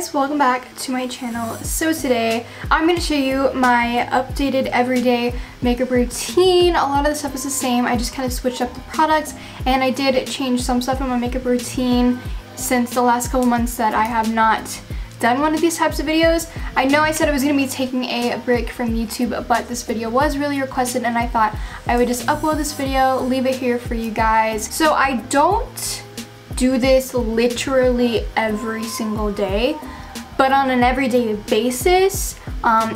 guys, welcome back to my channel. So today I'm going to show you my updated everyday makeup routine. A lot of the stuff is the same. I just kind of switched up the products and I did change some stuff in my makeup routine since the last couple months that I have not done one of these types of videos. I know I said I was going to be taking a break from YouTube, but this video was really requested and I thought I would just upload this video, leave it here for you guys. So I don't do this literally every single day, but on an everyday basis,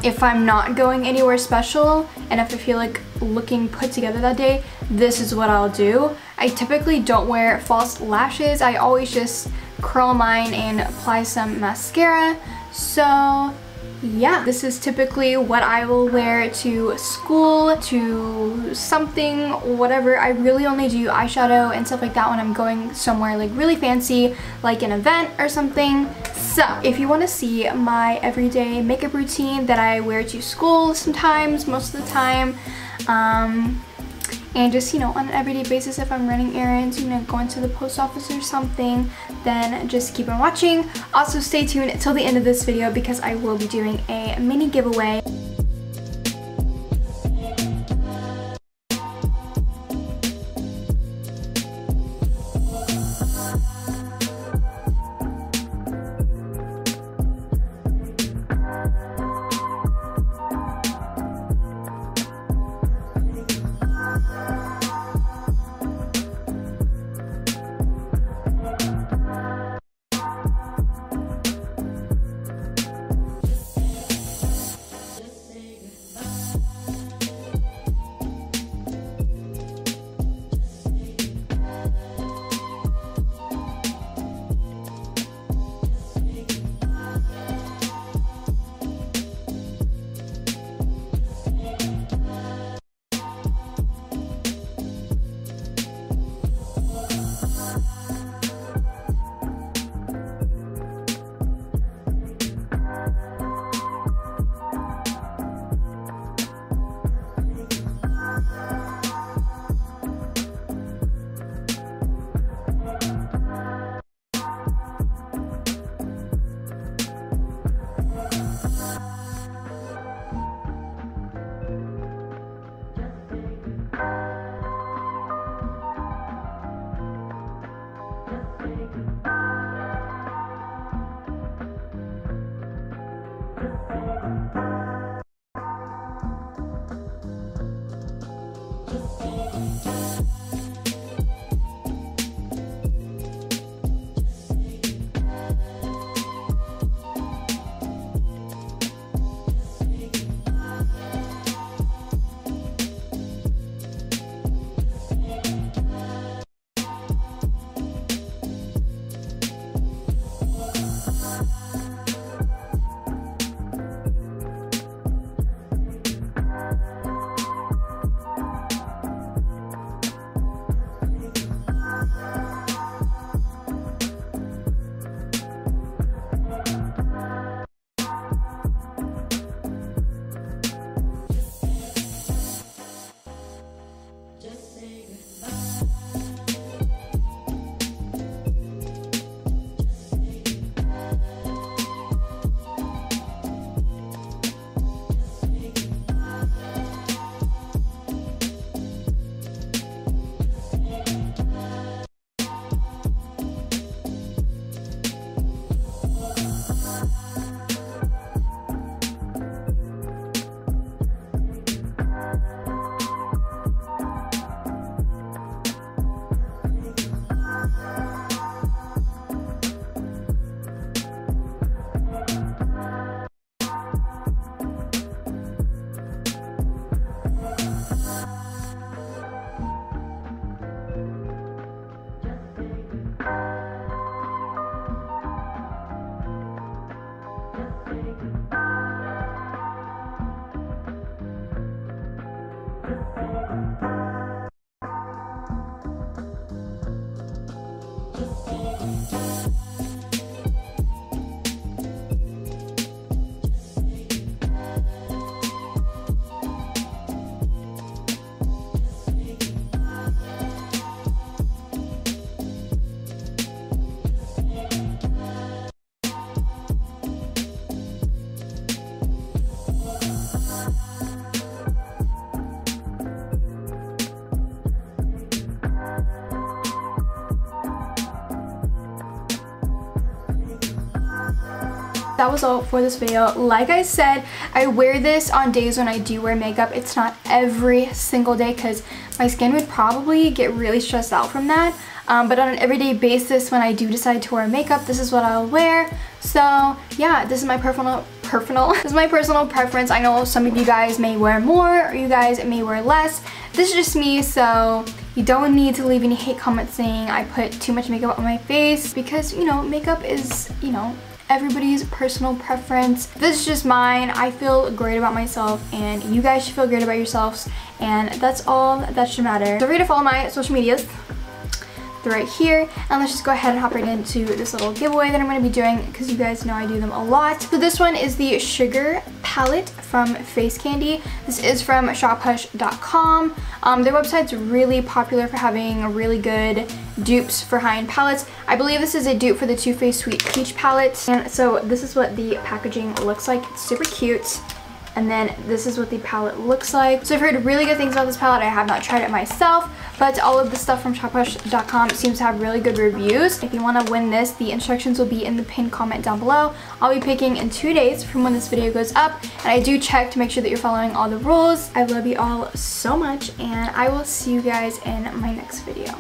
if I'm not going anywhere special and if I feel like looking put together that day, this is what I'll do. I typically don't wear false lashes. I always just curl mine and apply some mascara. So yeah, this is typically what I will wear to school, to something, whatever. I really only do eyeshadow and stuff like that when I'm going somewhere like really fancy, like an event or something. So if you want to see my everyday makeup routine that I wear to school sometimes, most of the time, and just, you know, on an everyday basis, if I'm running errands, you know, going to the post office or something, then just keep on watching. Also stay tuned until the end of this video because I will be doing a mini giveaway. that was all for this video. Like I said, I wear this on days when I do wear makeup. It's not every single day because my skin would probably get really stressed out from that. But on an everyday basis, when I do decide to wear makeup, this is what I'll wear. So yeah, this is my personal preference. I know some of you guys may wear more or you guys may wear less. This is just me, so you don't need to leave any hate comments saying I put too much makeup on my face, because, you know, makeup is, you know, everybody's personal preference. This is just mine. I feel great about myself and you guys should feel great about yourselves, and that's all that should matter. Don't forget to follow my social medias. They're right here, and let's just go ahead and hop right into this little giveaway that I'm going to be doing, because you guys know I do them a lot. So this one is the Sugar palette from Face Candy. This is from shophush.com. Their website's really popular for having really good dupes for high-end palettes. I believe this is a dupe for the Too Faced Sweet Peach palette. And so this is what the packaging looks like. It's super cute. And then this is what the palette looks like. So I've heard really good things about this palette. I have not tried it myself, but all of the stuff from shophush.com seems to have really good reviews. If you want to win this, the instructions will be in the pinned comment down below. I'll be picking in 2 days from when this video goes up, and I do check to make sure that you're following all the rules. I love you all so much, and I will see you guys in my next video.